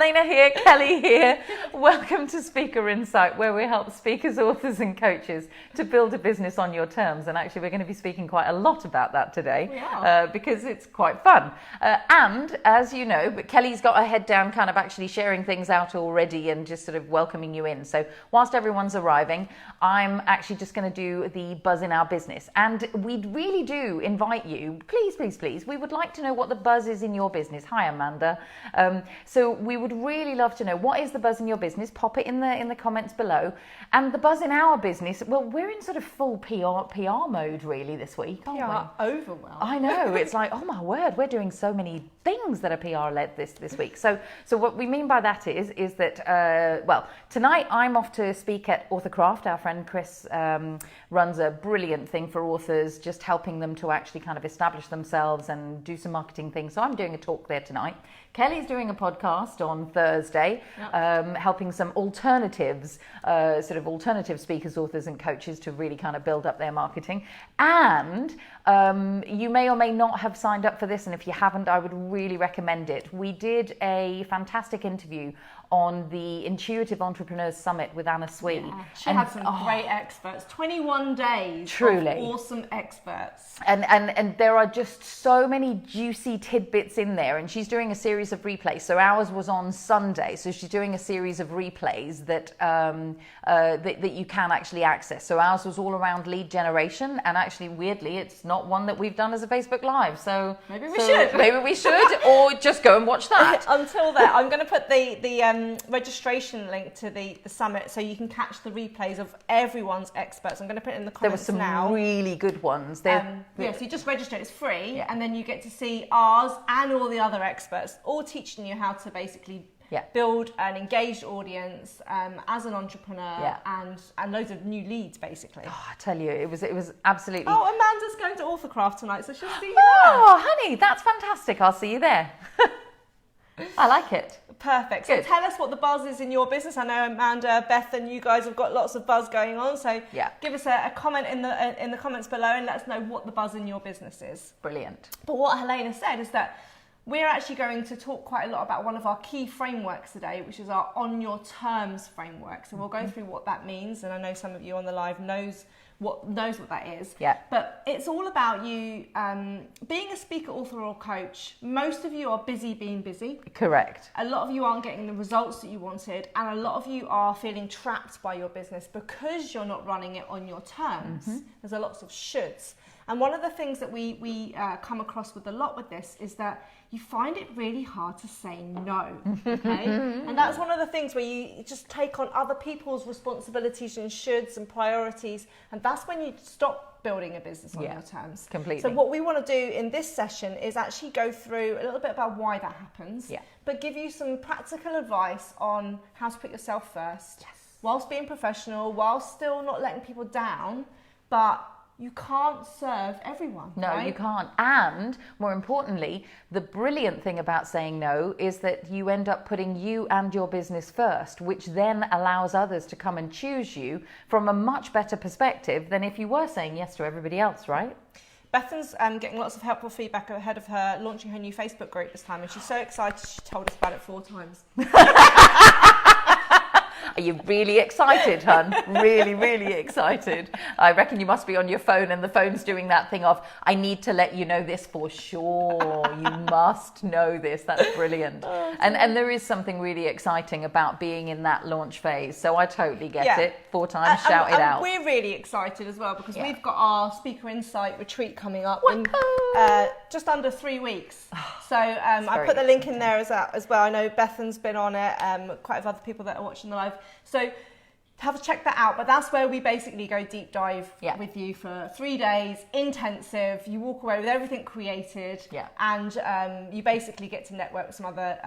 Helena here, Kelly here. Welcome to Speaker Insight, where we help speakers, authors and coaches to build a business on your terms. And actually we're going to be speaking quite a lot about that today because it's quite fun. And as you know, but Kelly's got her head down kind of actually sharing things out already and just sort of welcoming you in. So whilst everyone's arriving, I'm actually just going to do the buzz in our business. And we really do invite you, please, please, please, we would like to know what the buzz is in your business. Hi, Amanda. So we would really love to know, what is the buzz in your business? Pop it in the comments below. And the buzz in our business, well, we're in sort of full PR mode really this week, aren't we? Overwhelmed. I know, it's like, oh my word, we're doing so many things that are PR led this week. So what we mean by that is that, well, tonight I'm off to speak at AuthorCraft. Our friend Chris runs a brilliant thing for authors, just helping them to actually kind of establish themselves and do some marketing things. So I'm doing a talk there tonight. Kelly's doing a podcast on Thursday, helping some alternatives, sort of alternative speakers, authors and coaches to really kind of build up their marketing. And you may or may not have signed up for this, and if you haven't, I would really recommend it. We did a fantastic interview on the Intuitive Entrepreneurs Summit with Anna Swee. Yeah, she had some great experts, 21 days truly of awesome experts. And there are just so many juicy tidbits in there, and she's doing a series of replays. So ours was on Sunday, so she's doing a series of replays that that you can actually access. So ours was all around lead generation, and actually weirdly it's not one that we've done as a Facebook Live, so maybe we should or just go and watch that. Until then, I'm going to put the registration link to the summit so you can catch the replays of everyone's experts. I'm going to put it in the comments now. There were some really good ones. So you just register, it's free, and then you get to see ours and all the other experts, all teaching you how to basically build an engaged audience as an entrepreneur and loads of new leads, basically. Oh, I tell you, it was absolutely... Oh, Amanda's going to AuthorCraft tonight, so she'll see you there. Oh, honey, that's fantastic. I'll see you there. I like it. Perfect. So tell us what the buzz is in your business. I know Amanda, Beth, and you guys have got lots of buzz going on. So give us a comment in the comments below and let us know what the buzz in your business is. Brilliant. But what Helena said is that we're actually going to talk quite a lot about one of our key frameworks today, which is our On Your Terms framework. So we'll go through what that means, and I know some of you on the live knows what that is. Yeah. But it's all about you being a speaker, author, or coach. Most of you are busy being busy. Correct. A lot of you aren't getting the results that you wanted, and a lot of you are feeling trapped by your business because you're not running it on your terms. There's a lots of shoulds. And one of the things that we come across with a lot with this is that you find it really hard to say no, okay? And that's one of the things where you just take on other people's responsibilities and shoulds and priorities, and that's when you stop building a business on your terms. Completely. So what we want to do in this session is actually go through a little bit about why that happens, but give you some practical advice on how to put yourself first, whilst being professional, whilst still not letting people down, but you can't serve everyone. No, right? You can't. And more importantly, the brilliant thing about saying no is that you end up putting you and your business first, which then allows others to come and choose you from a much better perspective than if you were saying yes to everybody else, right? Bethan's getting lots of helpful feedback ahead of her launching her new Facebook group this time, and she's so excited she told us about it 4 times. Are you really excited, hun? Really, really excited. I reckon you must be on your phone and the phone's doing that thing of, I need to let you know this for sure. You must know this. That's brilliant. And there is something really exciting about being in that launch phase. So I totally get it. 4 times, shout it out. We're really excited as well because we've got our Speaker Insight retreat coming up in just under 3 weeks. So I put the link in there as well. I know Bethan's been on it, quite a few other people that are watching the live. So have to check that out, but that's where we basically go deep dive with you for 3 days, intensive. You walk away with everything created, and you basically get to network with some other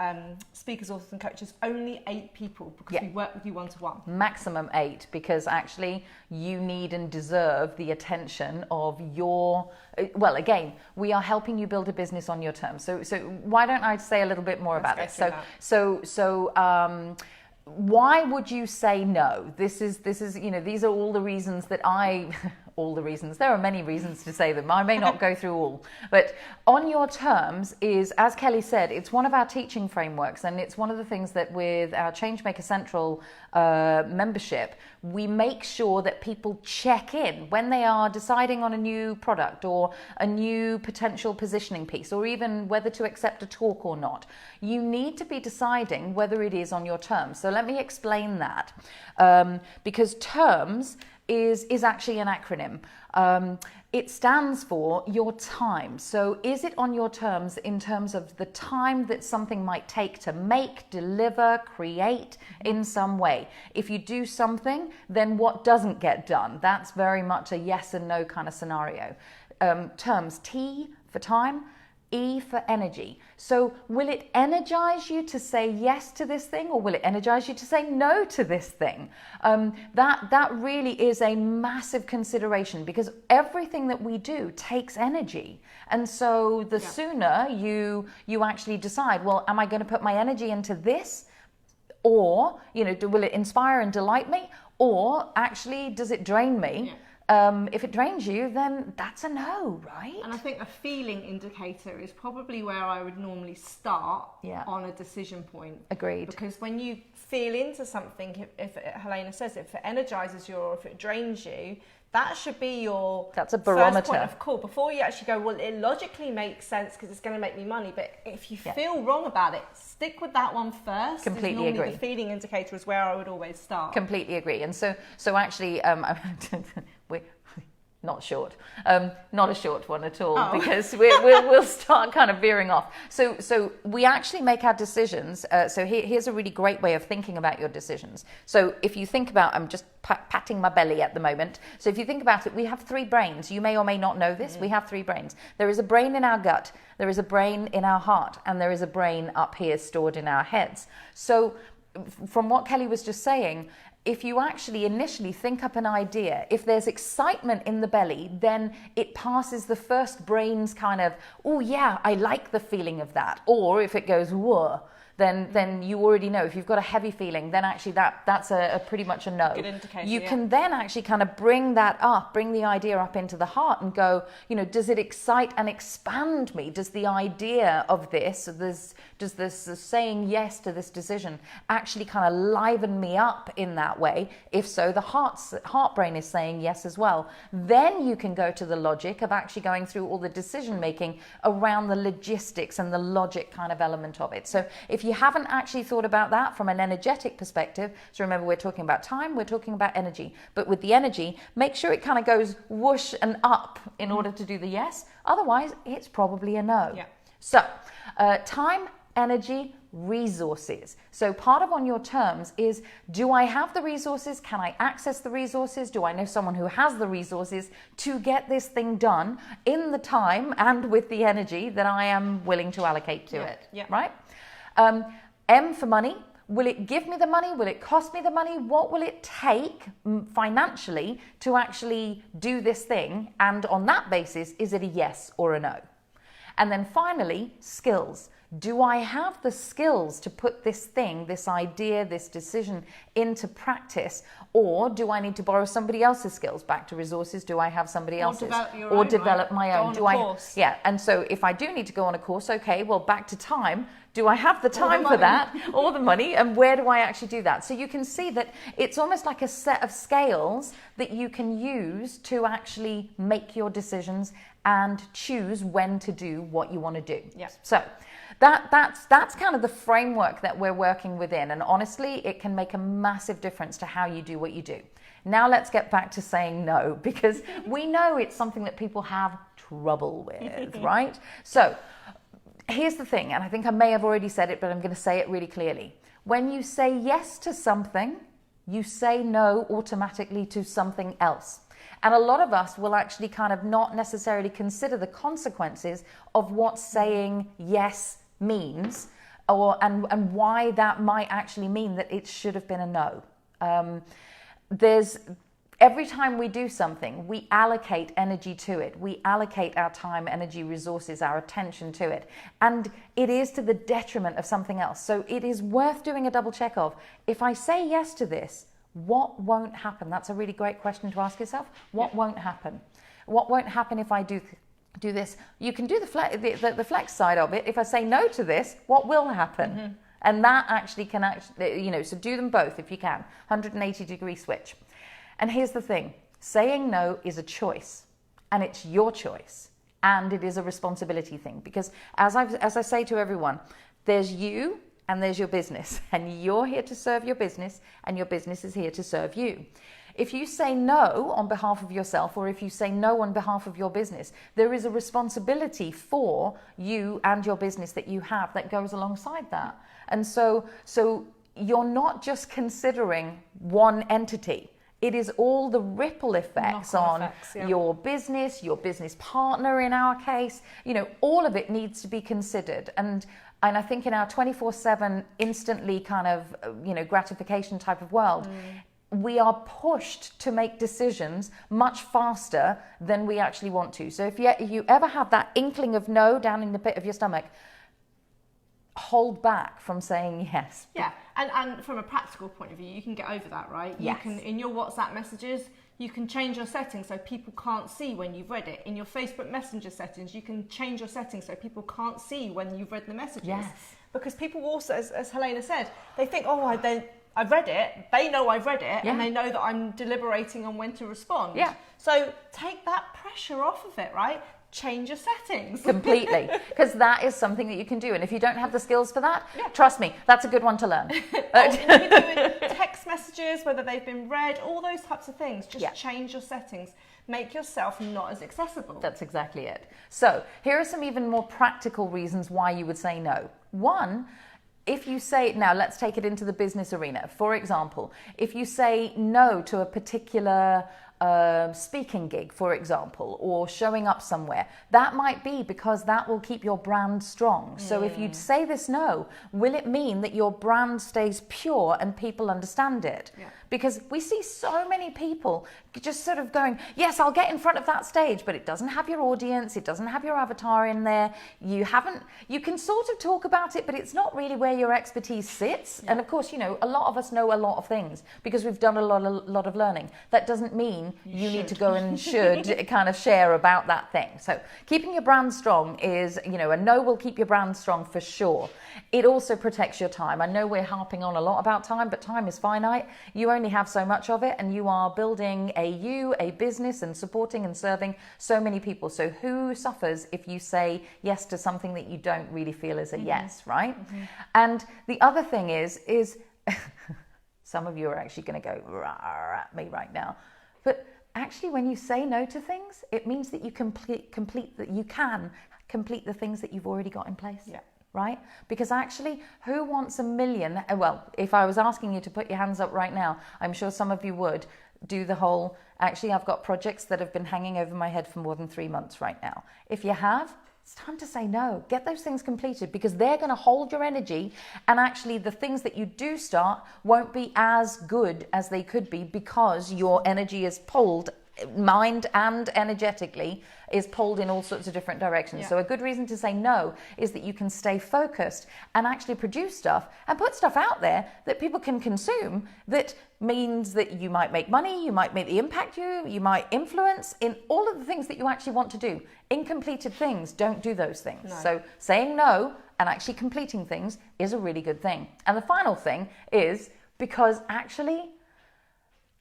speakers, authors and coaches. Only 8 people because we work with you one-to-one. Maximum 8, because actually you need and deserve the attention of your, well, again, we are helping you build a business on your terms. So why don't I say a little bit more about this? Why would you say no? This is, you know, these are all the reasons that I all the reasons. There are many reasons to say them. I may not go through all. But on your terms is, as Kelly said, it's one of our teaching frameworks, and it's one of the things that with our Changemaker Central membership, we make sure that people check in when they are deciding on a new product or a new potential positioning piece, or even whether to accept a talk or not. You need to be deciding whether it is on your terms. So let me explain that, because terms is actually an acronym. It stands for your time. So is it on your terms in terms of the time that something might take to make, deliver, create in some way? If you do something, then what doesn't get done? That's very much a yes and no kind of scenario. Terms, T for time, E for energy. So will it energize you to say yes to this thing, or will it energize you to say no to this thing? That really is a massive consideration, because everything that we do takes energy. And so the sooner you actually decide, well, am I going to put my energy into this? Or, will it inspire and delight me? Or actually, does it drain me? Yeah. If it drains you, then that's a no, right? And I think a feeling indicator is probably where I would normally start on a decision point. Agreed. Because when you feel into something, if Helena says, if it energizes you or if it drains you, that should be that's a barometer. First point of call before you actually go, well, it logically makes sense because it's going to make me money. But if you feel wrong about it, stick with that one first. Completely agree. The feeling indicator is where I would always start. Completely agree. And so actually, we're not short, not a short one at all, because we'll start kind of veering off. So we actually make our decisions. So here's a really great way of thinking about your decisions. So if you think about, I'm just patting my belly at the moment. So if you think about it, we have 3 brains. You may or may not know this. We have 3 brains. There is a brain in our gut, there is a brain in our heart, and there is a brain up here stored in our heads. So from what Kelly was just saying, if you actually initially think up an idea, if there's excitement in the belly, then it passes the first brain's kind of, oh yeah, I like the feeling of that. Or if it goes, whoa, then you already know. If you've got a heavy feeling, then actually that's a pretty much a no. Good indicator, you can then actually kind of bring the idea up into the heart and go, does it excite and expand me? Does the idea of this, does this saying yes to this decision actually kind of liven me up in that way? If so, the heart brain is saying yes as well. Then you can go to the logic of actually going through all the decision making around the logistics and the logic kind of element of it. So if you haven't actually thought about that from an energetic perspective, so remember, we're talking about time, we're talking about energy, but with the energy, make sure it kind of goes whoosh and up in order to do the yes. Otherwise, it's probably a no. Yeah. So time, energy, resources. So part of on your terms is, do I have the resources? Can I access the resources? Do I know someone who has the resources to get this thing done in the time and with the energy that I am willing to allocate to it? Yeah. Right? M for money. Will it give me the money? Will it cost me the money? What will it take financially to actually do this thing? And on that basis, is it a yes or a no? And then finally, skills. Do I have the skills to put this thing, this idea, this decision into practice? Or do I need to borrow somebody else's skills? Back to resources. Do I have somebody else's? Or develop my own? Do I? Yeah. And so if I do need to go on a course, okay, well, back to time. Do I have the time for that, or the money, and where do I actually do that? So you can see that it's almost like a set of scales that you can use to actually make your decisions and choose when to do what you want to do. Yeah. So that's kind of the framework that we're working within, and honestly, it can make a massive difference to how you do what you do. Now let's get back to saying no, because we know it's something that people have trouble with, right? So here's the thing, and I think I may have already said it, but I'm going to say it really clearly. When you say yes to something, you say no automatically to something else. And a lot of us will actually kind of not necessarily consider the consequences of what saying yes means, and why that might actually mean that it should have been a no. Every time we do something, we allocate energy to it. We allocate our time, energy, resources, our attention to it. And it is to the detriment of something else. So it is worth doing a double check of, if I say yes to this, What won't happen? That's a really great question to ask yourself. What won't happen? What won't happen if I do this? You can do the flex side of it. If I say no to this, what will happen? And that actually can so do them both if you can. 180-degree switch. And here's the thing. Saying no is a choice, and it's your choice, and it is a responsibility thing, because as I say to everyone, there's you and there's your business, and you're here to serve your business, and your business is here to serve you. If you say no on behalf of yourself, or if you say no on behalf of your business, there is a responsibility for you and your business that you have that goes alongside that. And so you're not just considering one entity. It is all the ripple effects on your business partner in our case. All of it needs to be considered. And I think in our 24/7 instantly kind of, gratification type of world, we are pushed to make decisions much faster than we actually want to. So if you ever have that inkling of no down in the pit of your stomach, hold back from saying yes. Yeah, and from a practical point of view, you can get over that, right? Yes. You can, in your WhatsApp messages, you can change your settings so people can't see when you've read it. In your Facebook Messenger settings, you can change your settings so people can't see when you've read the messages. Yes. Because people also, as Helena said, they think, I've read it, they know I've read it, and they know that I'm deliberating on when to respond. Yeah. So take that pressure off of it, right? Change your settings. Completely. Because that is something that you can do. And if you don't have the skills for that, trust me, that's a good one to learn. And you can do it text messages, whether they've been read, all those types of things. Just change your settings. Make yourself not as accessible. That's exactly it. So here are some even more practical reasons why you would say no. One, if you say, now let's take it into the business arena. For example, if you say no to a particular speaking gig, for example, or showing up somewhere, that might be because that will keep your brand strong. So if you say this no, will it mean that your brand stays pure and people understand it? Because we see so many people just sort of going, yes, I'll get in front of that stage, but it doesn't have your audience, it doesn't have your avatar in there. You can sort of talk about it, but it's not really where your expertise sits. And of course, a lot of us know a lot of things because we've done a lot of learning. That doesn't mean you need to go and should kind of share about that thing. So keeping your brand strong is, a no will keep your brand strong for sure. It also protects your time. I know we're harping on a lot about time, but time is finite. You only have so much of it, and you are building a business and supporting and serving so many people. So who suffers if you say yes to something that you don't really feel is a yes, right? And the other thing is some of you are actually going to go at me right now. But actually, when you say no to things, it means that you can complete the things that you've already got in place. Yeah. Right? Because actually, who wants a million? Well, if I was asking you to put your hands up right now, I'm sure some of you would do the whole, actually, I've got projects that have been hanging over my head for more than 3 months right now. If you have, it's time to say no. Get those things completed because they're going to hold your energy, and actually the things that you do start won't be as good as they could be because your energy is pulled, mind and energetically is pulled in all sorts of different directions. So a good reason to say no is that you can stay focused and actually produce stuff and put stuff out there that people can consume. That means that you might make money, you might make the impact you might influence in all of the things that you actually want to do. Incompleted things, don't do those things. No. So saying no and actually completing things is a really good thing. And the final thing is because actually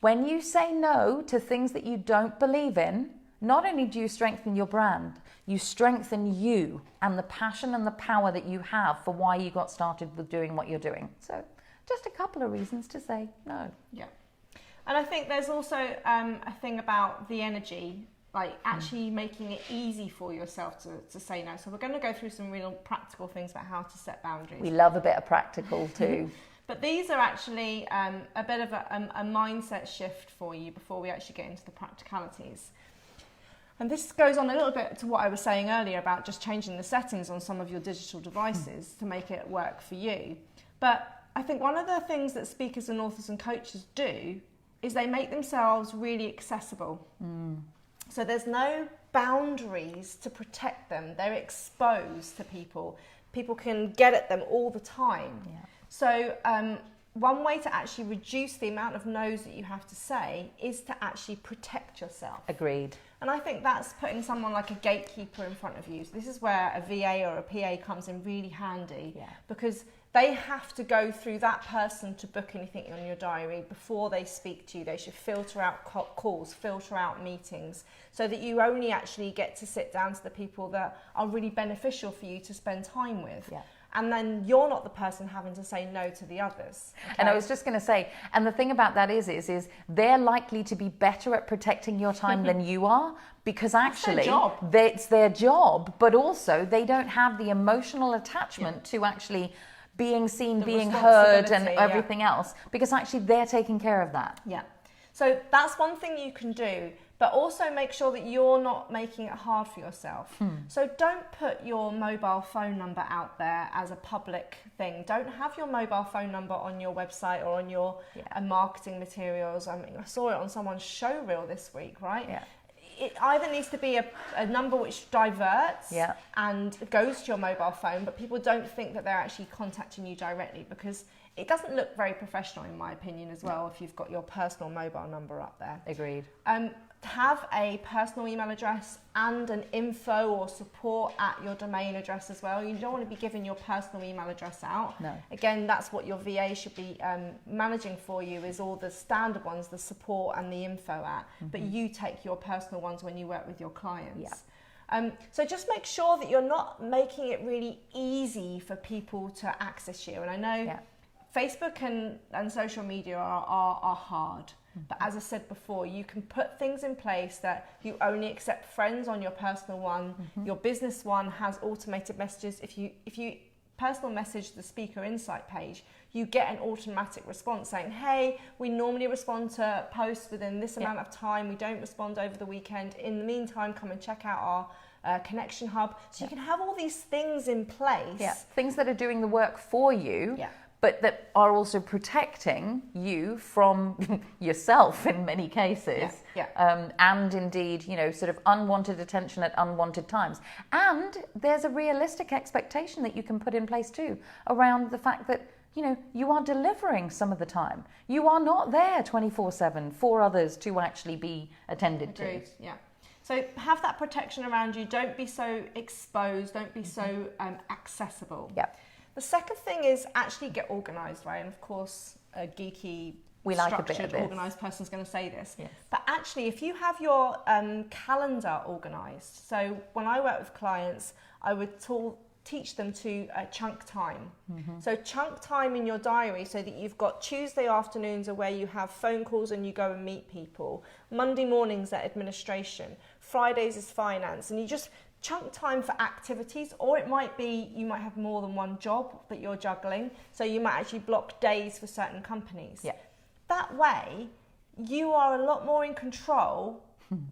when you say no to things that you don't believe in, not only do you strengthen your brand, you strengthen you and the passion and the power that you have for why you got started with doing what you're doing. So just a couple of reasons to say no. Yeah. And I think there's also a thing about the energy, like actually making it easy for yourself to say no. So we're going to go through some real practical things about how to set boundaries. We love a bit of practical too. But these are actually a bit of a mindset shift for you before we actually get into the practicalities. And this goes on a little bit to what I was saying earlier about just changing the settings on some of your digital devices to make it work for you. But I think one of the things that speakers and authors and coaches do is they make themselves really accessible. So there's no boundaries to protect them. They're exposed to people. People can get at them all the time. Yeah. So one way to actually reduce the amount of no's that you have to say is to actually protect yourself. Agreed. And I think that's putting someone like a gatekeeper in front of you. So this is where a VA or a PA comes in really handy, because they have to go through that person to book anything on your diary before they speak to you. They should filter out calls, filter out meetings, so that you only actually get to sit down to the people that are really beneficial for you to spend time with. Yeah. And then you're not the person having to say no to the others. Okay? And I was just going to say, and the thing about that is they're likely to be better at protecting your time than you are, because actually it's their job, but also they don't have the emotional attachment to actually being seen, being heard and everything else, because actually they're taking care of that. Yeah. So that's one thing you can do. But also make sure that you're not making it hard for yourself. So don't put your mobile phone number out there as a public thing. Don't have your mobile phone number on your website or on your marketing materials. I mean, I saw it on someone's show reel this week, right? Yeah. It either needs to be a number which diverts and goes to your mobile phone, but people don't think that they're actually contacting you directly, because it doesn't look very professional, in my opinion, as well, if you've got your personal mobile number up there. Agreed. Have a personal email address and an info or support at your domain address as well. You don't want to be giving your personal email address out. No. Again, that's what your VA should be managing for you, is all the standard ones, the support and the info at. But you take your personal ones when you work with your clients. So just make sure that you're not making it really easy for people to access you. And I know Facebook and social media are hard. But as I said before, you can put things in place that you only accept friends on your personal one. Your business one has automated messages. If you personal message the Speaker Insight page, you get an automatic response saying, hey, we normally respond to posts within this amount of time. We don't respond over the weekend. In the meantime, come and check out our Connection Hub. So you can have all these things in place. Things that are doing the work for you. But that are also protecting you from yourself in many cases. And indeed, sort of unwanted attention at unwanted times. And there's a realistic expectation that you can put in place too, around the fact that, you are delivering some of the time. You are not there 24/7 for others to actually be attended to. Yeah. So have that protection around you. Don't be so exposed. Don't be so accessible. The second thing is actually get organised, right? And of course, a geeky, structured, organised person's going to say this. But actually, if you have your calendar organised, so when I work with clients, I would teach them to chunk time. So chunk time in your diary so that you've got Tuesday afternoons are where you have phone calls and you go and meet people. Monday mornings at administration. Fridays is finance. And you just chunk time for activities, or it might be you might have more than one job that you're juggling, so you might actually block days for certain companies. That way you are a lot more in control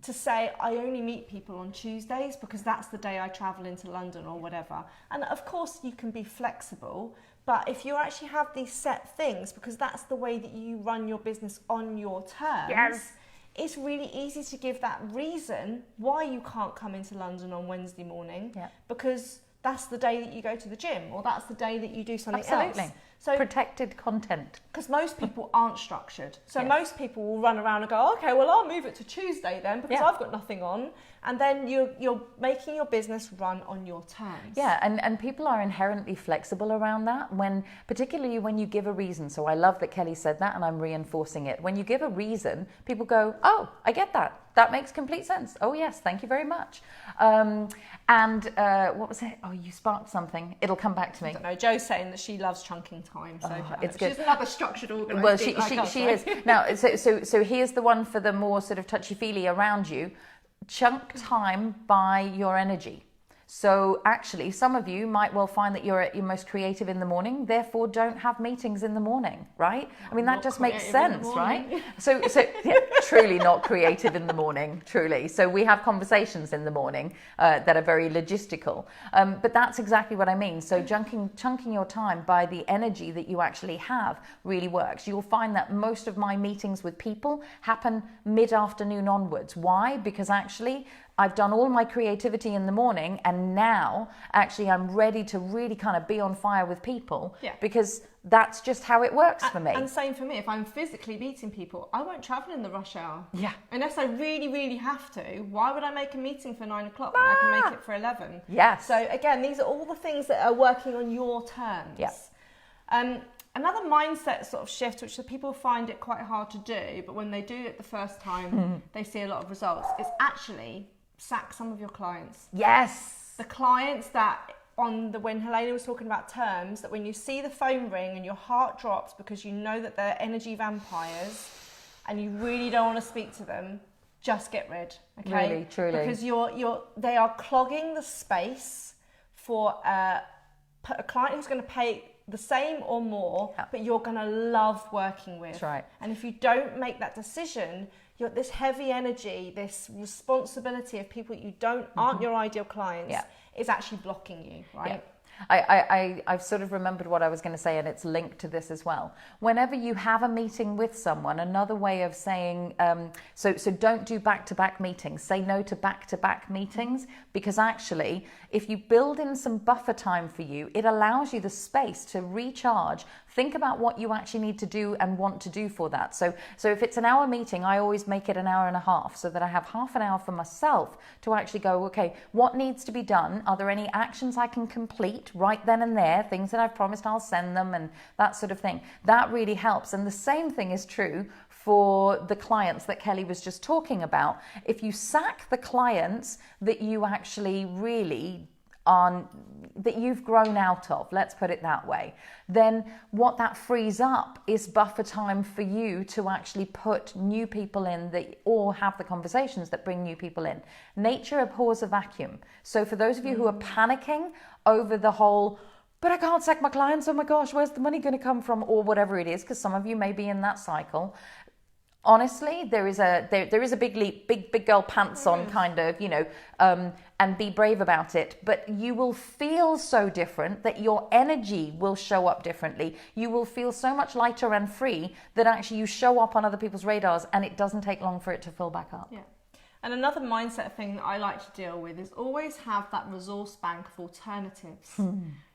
to say, I only meet people on Tuesdays because that's the day I travel into London or whatever. And of course you can be flexible, but if you actually have these set things, because that's the way that you run your business on your terms, it's really easy to give that reason why you can't come into London on Wednesday morning, because that's the day that you go to the gym, or that's the day that you do something else. So protected content. Because most people aren't structured. So most people will run around and go, okay, well, I'll move it to Tuesday then because I've got nothing on. And then you're making your business run on your terms. And people are inherently flexible around that, particularly when you give a reason. So I love that Kelly said that, and I'm reinforcing it. When you give a reason, people go, oh, I get that. That makes complete sense. Oh, yes, thank you very much. What was it? Oh, you sparked something. It'll come back to me. I don't know. Jo's saying that she loves chunking time. So it's good. She's another structured organised. Well, she is. Now, so here's the one for the more sort of touchy-feely around you. Chunk time by your energy. So actually, some of you might well find that you're at your most creative in the morning, therefore don't have meetings in the morning, right? I mean, that just makes sense, right? So truly not creative in the morning, truly. So we have conversations in the morning that are very logistical. But that's exactly what I mean. So chunking your time by the energy that you actually have really works. You'll find that most of my meetings with people happen mid-afternoon onwards. Why? Because actually, I've done all my creativity in the morning, and now actually I'm ready to really kind of be on fire with people because that's just how it works for me. And same for me. If I'm physically meeting people, I won't travel in the rush hour. Yeah. Unless I really, really have to. Why would I make a meeting for 9 o'clock when I can make it for 11? Yes. So again, these are all the things that are working on your terms. Yeah. Another mindset sort of shift, which people find it quite hard to do, but when they do it the first time, they see a lot of results, is actually sack some of your clients. Yes. The clients that when Helena was talking about terms, that when you see the phone ring and your heart drops because you know that they're energy vampires and you really don't want to speak to them, just get rid. Okay? Really, truly. Because they are clogging the space for a client who's going to pay the same or more, but you're going to love working with. That's right. And if you don't make that decision, this heavy energy, this responsibility of people you aren't your ideal clients, is actually blocking you, right? Yeah. I've sort of remembered what I was going to say, and it's linked to this as well. Whenever you have a meeting with someone, another way of saying, so don't do back-to-back meetings. Say no to back-to-back meetings, because actually, if you build in some buffer time for you, it allows you the space to recharge. Think about what you actually need to do and want to do for that. So if it's an hour meeting, I always make it an hour and a half so that I have half an hour for myself to actually go, okay, what needs to be done? Are there any actions I can complete right then and there? Things that I've promised I'll send them and that sort of thing. That really helps. And the same thing is true for the clients that Kelly was just talking about. If you sack the clients that you actually really that you've grown out of, let's put it that way, then what that frees up is buffer time for you to actually put new people in or have the conversations that bring new people in. Nature abhors a vacuum. So for those of you who are panicking over the whole, but I can't sack my clients, oh my gosh, where's the money going to come from, or whatever it is, because some of you may be in that cycle. Honestly, there is a big leap, big girl pants on kind of, and be brave about it. But you will feel so different that your energy will show up differently. You will feel so much lighter and free that actually you show up on other people's radars, and it doesn't take long for it to fill back up. Yeah. And another mindset thing that I like to deal with is always have that resource bank of alternatives.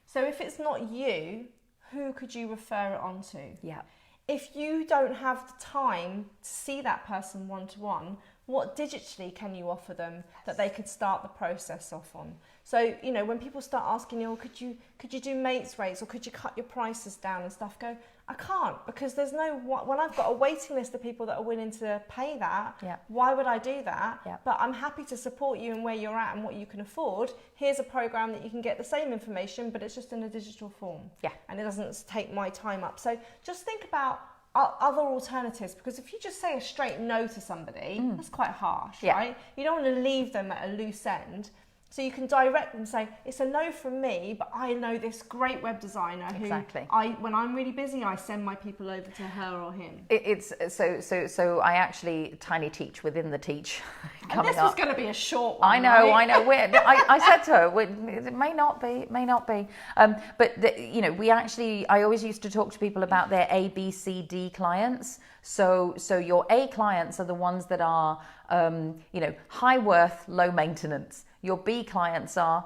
So if it's not you, who could you refer it on to? Yeah. If you don't have the time to see that person one-to-one, what digitally can you offer them that they could start the process off on? So, when people start asking you, could you do mates rates, or could you cut your prices down and stuff, go, I can't, because when I've got a waiting list of people that are willing to pay that, why would I do that? But I'm happy to support you in where you're at and what you can afford. Here's a program that you can get the same information, but it's just in a digital form. Yeah. And it doesn't take my time up. So just think about other alternatives, because if you just say a straight no to somebody, that's quite harsh, right? You don't want to leave them at a loose end. So you can direct them and say, it's a no from me, but I know this great web designer who, when I'm really busy, I send my people over to her or him. So I actually tiny teach within the teach. And this was going to be a short one. I know. I said to her, it may not be. But I always used to talk to people about their A, B, C, D clients. So your A clients are the ones that are, high worth, low maintenance. Your B clients are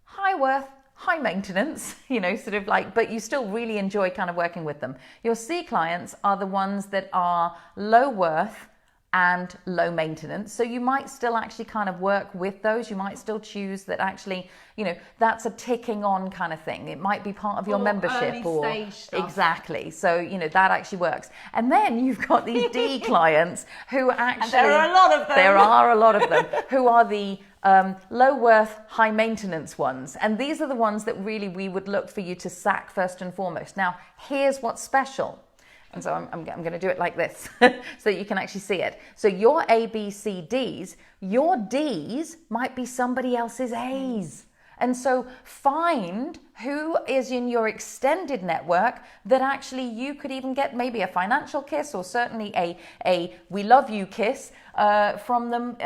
high worth, high maintenance, but you still really enjoy kind of working with them. Your C clients are the ones that are low worth and low maintenance. So you might still actually kind of work with those. You might still choose that actually, that's a ticking on kind of thing. It might be part of your membership or stage stuff. Exactly. So, that actually works. And then you've got these D clients who actually, and there are a lot of them. There are a lot of them who are the low worth, high maintenance ones. And these are the ones that really we would look for you to sack first and foremost. Now, here's what's special. And so I'm going to do it like this so that you can actually see it. So your A, B, C, Ds, your Ds might be somebody else's As. And so find who is in your extended network that actually you could even get maybe a financial kiss, or certainly a we love you kiss from them,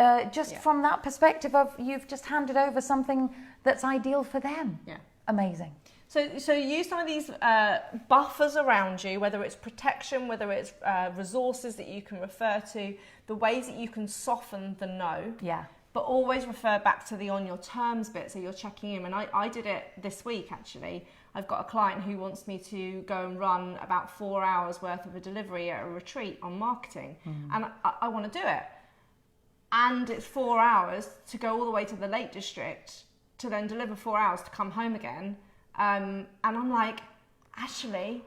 from that perspective of you've just handed over something that's ideal for them. Yeah. Amazing. So use some of these buffers around you, whether it's protection, whether it's resources that you can refer to, the ways that you can soften the no. Yeah. but always refer back to the on your terms bit. So you're checking in. And I did it this week, actually. I've got a client who wants me to go and run about 4 hours worth of a delivery at a retreat on marketing. And I want to do it. And it's 4 hours to go all the way to the Lake District to then deliver 4 hours to come home again. And I'm like, actually,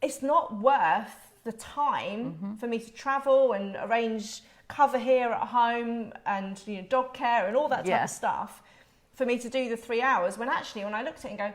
it's not worth the time for me to travel and arrange cover here at home and dog care and all that type of stuff for me to do the 3 hours, when actually, when I looked at it and go,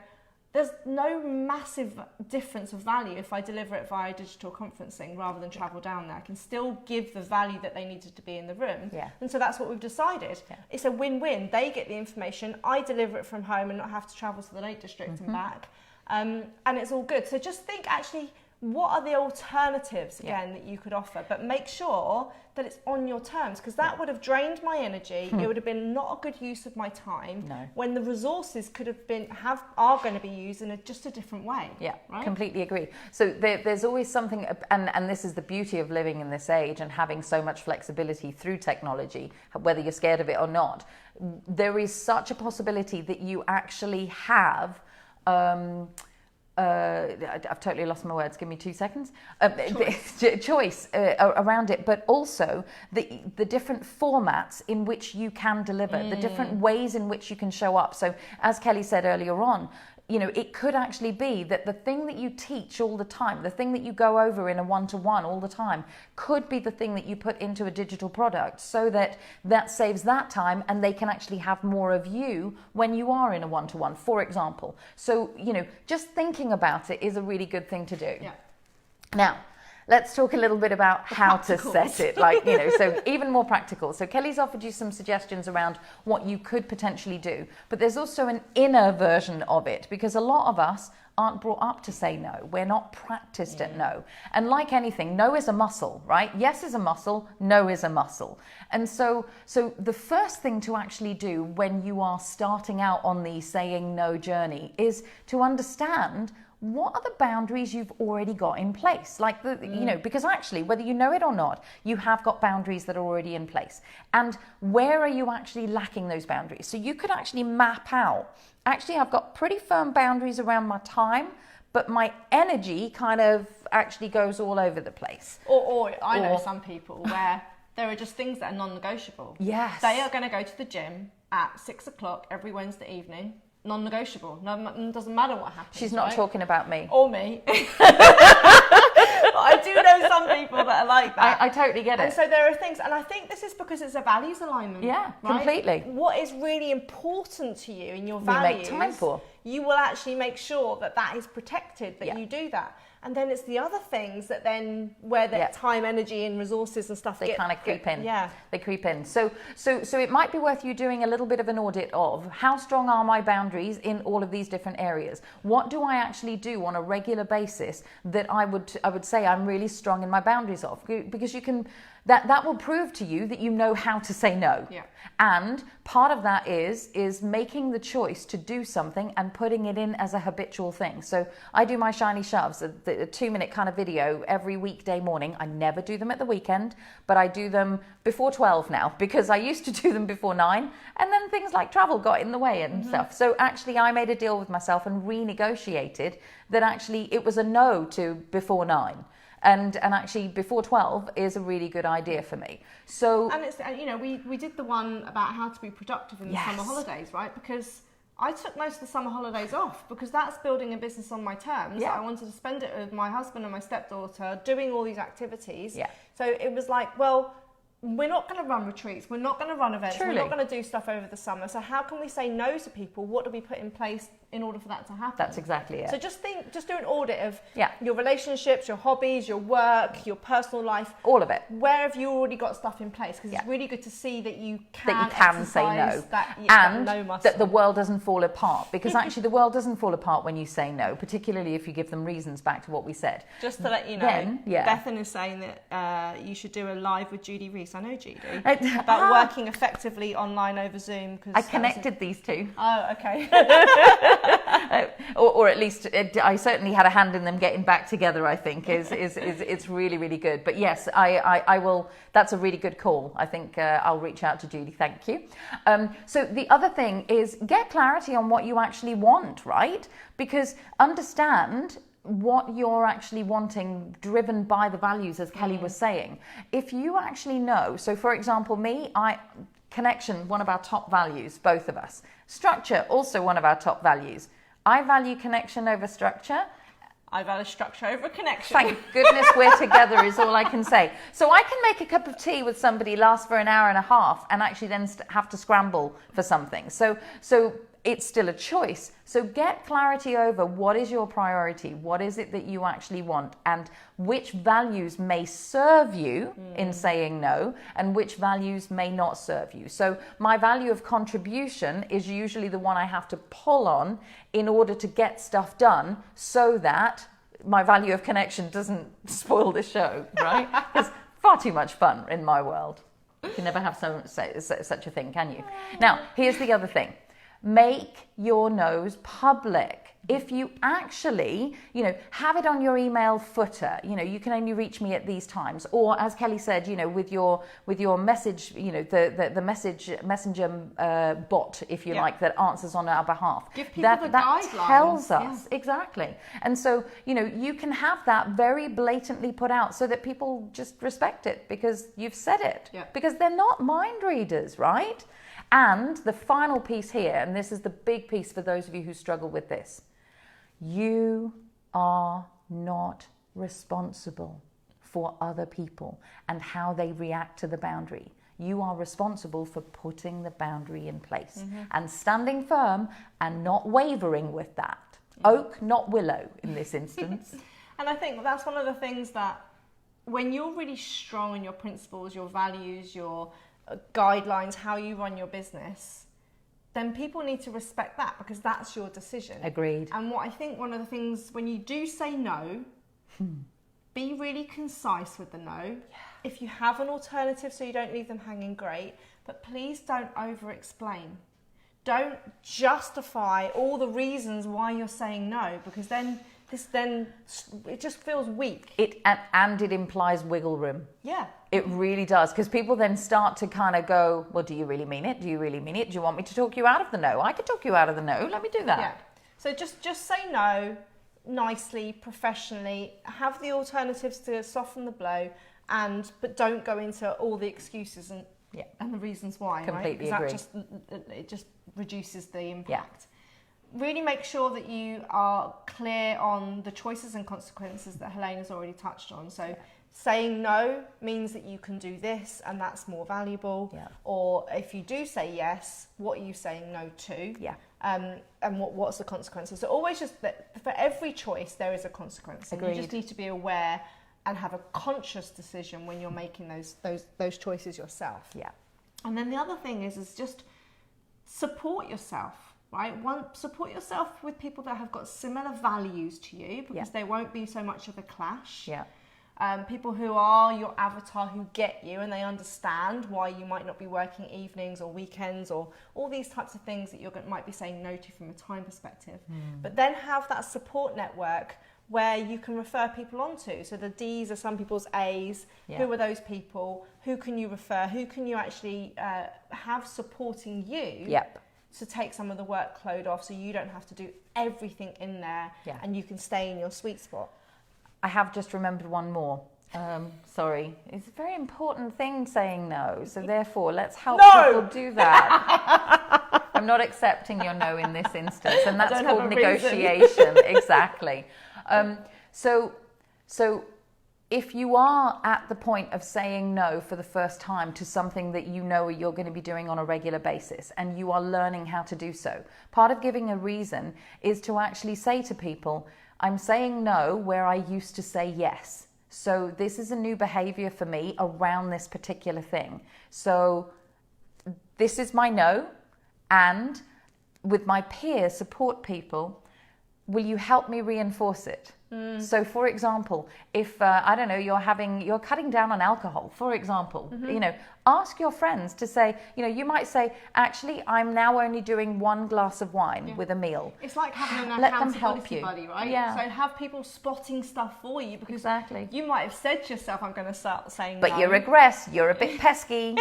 there's no massive difference of value if I deliver it via digital conferencing rather than travel down there. I can still give the value that they needed to be in the room. And so that's what we've decided. It's a win-win. They get the information, I deliver it from home and not have to travel to the Lake District and back. And it's all good. So just think, actually, what are the alternatives again that you could offer, but make sure that it's on your terms, because that would have drained my energy. It would have been not a good use of my time when the resources could have been are going to be used in just a different way. Right? Completely agree. So there's always something, and this is the beauty of living in this age and having so much flexibility through technology, whether you're scared of it or not. There is such a possibility that you actually have I've totally lost my words. Give me 2 seconds. Choice around it, but also the different formats in which you can deliver, the different ways in which you can show up. So as Kelly said earlier on, it could actually be that the thing that you teach all the time, the thing that you go over in a one-to-one all the time, could be the thing that you put into a digital product, so that saves that time and they can actually have more of you when you are in a one-to-one, for example. So, just thinking about it is a really good thing to do. Now, let's talk a little bit about how to set it, so even more practical. So Kelly's offered you some suggestions around what you could potentially do, but there's also an inner version of it, because a lot of us aren't brought up to say no. We're not practiced at no. And like anything, no is a muscle, right? Yes is a muscle, no is a muscle. And so the first thing to actually do when you are starting out on the saying no journey is to understand what are the boundaries you've already got in place? Because actually, whether you know it or not, you have got boundaries that are already in place. And where are you actually lacking those boundaries? So you could actually map out, actually, I've got pretty firm boundaries around my time, but my energy kind of actually goes all over the place. Or I know some people where there are just things that are non-negotiable. Yes. They are going to go to the gym at 6 o'clock every Wednesday evening. Non-negotiable. No, doesn't matter what happens. She's not talking about me. Or me. I do know some people that are like that. I totally get it. And so there are things, and I think this is because it's a values alignment. Yeah, right? completely. What is really important to you in your values, you make time for. You will actually make sure that is protected, that you do that. And then it's the other things that then, where the time, energy and resources and stuff they kind of creep in. Yeah. They creep in. So it might be worth you doing a little bit of an audit of how strong are my boundaries in all of these different areas. What do I actually do on a regular basis that I would say I'm really strong in my boundaries of? Because you can, that will prove to you that you know how to say no. Yeah. And part of that is making the choice to do something and putting it in as a habitual thing. So I do my shiny shoves, a 2-minute kind of video every weekday morning. I never do them at the weekend, but I do them before 12 now, because I used to do them before 9, and then things like travel got in the way and stuff. So actually I made a deal with myself and renegotiated that actually it was a no to before 9. And actually before 12 is a really good idea for me. So, and it's, we did the one about how to be productive in the summer holidays, right? Because I took most of the summer holidays off, because that's building a business on my terms. I wanted to spend it with my husband and my stepdaughter doing all these activities. So it was like, well, we're not going to run retreats, we're not going to run events, we're not going to do stuff over the summer. So how can we say no to people? What do we put in place in order for that to happen? That's exactly it. So just do an audit of your relationships, your hobbies, your work, your personal life. All of it. Where have you already got stuff in place? Because it's really good to see that you can say no. And that the world doesn't fall apart. Because actually the world doesn't fall apart when you say no, particularly if you give them reasons, back to what we said. Just to let you know, Bethan is saying that you should do a live with Judy Reese. I know Judy. About working effectively online over Zoom. I connected these two. Oh, okay. or at least I certainly had a hand in them getting back together. I think is it's really, really good. But yes, I will. That's a really good call. I think I'll reach out to Judy. Thank you. So the other thing is get clarity on what you actually want, right? Because understand what you're actually wanting, driven by the values, as Kelly was saying. If you actually know, so for example, connection, one of our top values, both of us. Structure, also one of our top values. I value connection over structure. I value structure over connection. Thank goodness we're together is all I can say. So I can make a cup of tea with somebody, last for an hour and a half, and actually then have to scramble for something. So it's still a choice. So get clarity over what is your priority, what is it that you actually want, and which values may serve you in saying no, and which values may not serve you. So my value of contribution is usually the one I have to pull on in order to get stuff done, so that my value of connection doesn't spoil the show, right? It's far too much fun in my world. You can never have such a thing, can you? Now, here's the other thing. Make your no's public. If you actually, have it on your email footer, you can only reach me at these times. Or as Kelly said, with your message, the messenger bot, if you like, that answers on our behalf. Give people the guidelines. That tells us, exactly. And so, you can have that very blatantly put out so that people just respect it because you've said it. Yeah. Because they're not mind readers, right? And the final piece here, and this is the big piece for those of you who struggle with this, you are not responsible for other people and how they react to the boundary. You are responsible for putting the boundary in place and standing firm and not wavering with that. Oak, not willow in this instance. And I think that's one of the things that when you're really strong in your principles, your values, your guidelines, how you run your business, then people need to respect that because that's your decision. Agreed. And what I think one of the things, when you do say no, be really concise with the no. Yeah. If you have an alternative so you don't leave them hanging, great, but please don't over explain. Don't justify all the reasons why you're saying no, because then it just feels weak. And it implies wiggle room. Yeah. It really does, because people then start to kind of go, well, do you really mean it? Do you really mean it? Do you want me to talk you out of the no? I could talk you out of the no. Let me do that. Yeah. So just say no nicely, professionally. Have the alternatives to soften the blow, but don't go into all the excuses and the reasons why. Completely right? agree. It just reduces the impact. Yeah. Really make sure that you are clear on the choices and consequences that Helena's already touched on. So saying no means that you can do this and that's more valuable. Yeah. Or if you do say yes, what are you saying no to? Yeah. And what's the consequences? So always just that for every choice there is a consequence. And Agreed. you just need to be aware and have a conscious decision when you're making those choices yourself. Yeah. And then the other thing is just support yourself. Right? Support yourself with people that have got similar values to you, because there won't be so much of a clash. Yeah. People who are your avatar, who get you and they understand why you might not be working evenings or weekends or all these types of things that you might be saying no to from a time perspective. But then have that support network where you can refer people onto. So the D's are some people's A's. Yeah. Who are those people? Who can you refer? Who can you actually have supporting you? Yep. To take some of the workload off, so you don't have to do everything in there, and you can stay in your sweet spot. I have just remembered one more. Sorry. It's a very important thing, saying no. So therefore, let's help people do that. I'm not accepting your no in this instance. And that's called negotiation. Exactly. So if you are at the point of saying no for the first time to something that you know you're going to be doing on a regular basis, and you are learning how to do so, part of giving a reason is to actually say to people, I'm saying no where I used to say yes. So this is a new behavior for me around this particular thing. So this is my no, and with my peer support people, will you help me reinforce it? So, for example, if I don't know, you're cutting down on alcohol, for example, ask your friends to say, you might say, actually, I'm now only doing 1 glass of wine with a meal. It's like having an Let them help accountability you. buddy, right? Yeah. So have people spotting stuff for you, because Exactly. you might have said to yourself, I'm going to start saying But no. you regress. You're a bit pesky.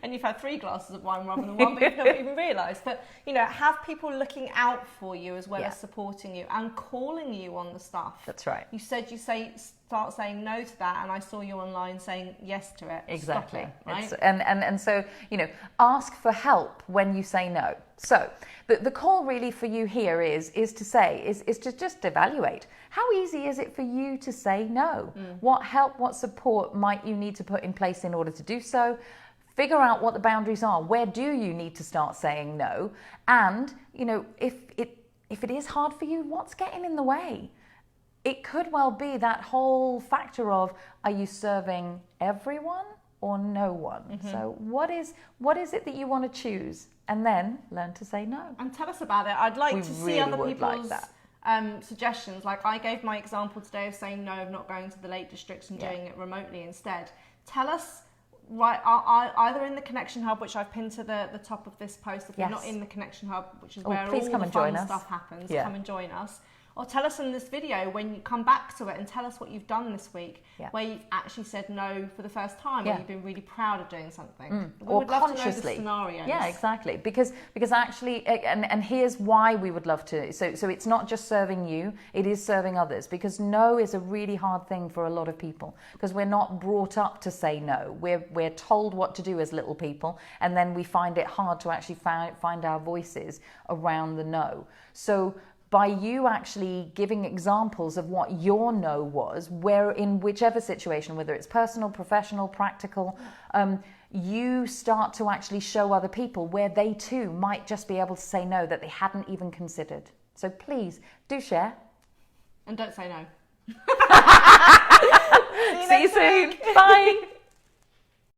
And you've had 3 glasses of wine rather than 1, but you've not even realised. But, have people looking out for you as well as supporting you and calling you on the stuff. That's right. You said start saying no to that, and I saw you online saying yes to it. Exactly. Stop it, right? And so, ask for help when you say no. So the call really for you here is to just evaluate. How easy is it for you to say no? What help, what support might you need to put in place in order to do so? Figure out what the boundaries are. Where do you need to start saying no? And, if it is hard for you, what's getting in the way? It could well be that whole factor of, are you serving everyone or no one? So what is it that you want to choose? And then learn to say no. And tell us about it. I'd like to see other people's like suggestions. Like I gave my example today of saying no, of not going to the Lake Districts and doing it remotely instead. Tell us, right, either in the Connection Hub, which I've pinned to the top of this post, if you're not in the Connection Hub, which is where all the fun stuff happens, come and join us. Or tell us in this video when you come back to it and tell us what you've done this week, where you've actually said no for the first time, or you've been really proud of doing something. We or would love consciously. to know the scenarios. Yeah, exactly. Because actually, and here's why we would love to. So it's not just serving you; it is serving others. Because no is a really hard thing for a lot of people, because we're not brought up to say no. We're told what to do as little people, and then we find it hard to actually find our voices around the no. So by you actually giving examples of what your no was, where in whichever situation, whether it's personal, professional, practical, you start to actually show other people where they too might just be able to say no that they hadn't even considered. So please do share. And don't say no. See you soon. Bye.